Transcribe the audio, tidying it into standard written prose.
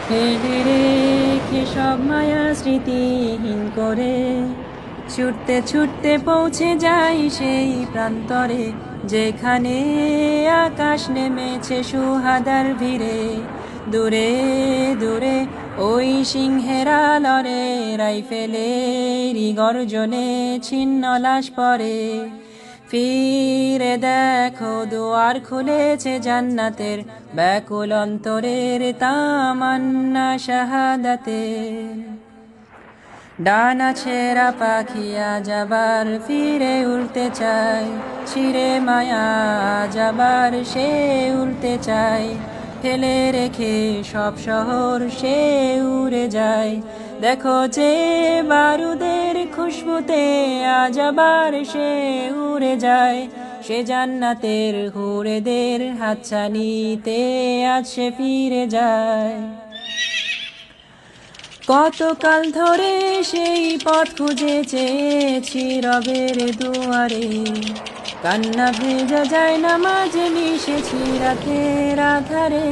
ফেলে রেখে সব মায়া স্মৃতিহীন করে ছুটতে ছুটতে পৌঁছে যাই সেই প্রান্তরে, যেখানে আকাশ নেমেছে সুহাদার ভিড়ে। দূরে দূরে ওই সিংহেরা লড়ে, রাইফেলেরই গর্জনে ছিন্ন লাশ পড়ে। ফিরে দেখো দুয়ার খুলেছে জান্নাতের, ব্যাকুল অন্তরের তামান্না শাহাদাতের। ডানা ছেঁড়া পাখি আজ আবার ফিরে উড়তে চায়, ছিঁড়ে মায়া আজ আবার সে উড়তে চায়। ফেলে রেখে সব শহর সে উড়ে যায়, দেখো যে বারুদের খুশবুতে আজ আবার সে উড়ে যায়। সে জান্নাতের হুরেদের হাতছানিতে আজ সে ফিরে যায়। কতকাল ধরে সেই পথ খুঁজে চেয়েছি রবের দুয়ারে, কান্না ভেজা যায় না মাঝে মিশেছি রাতের আধারে।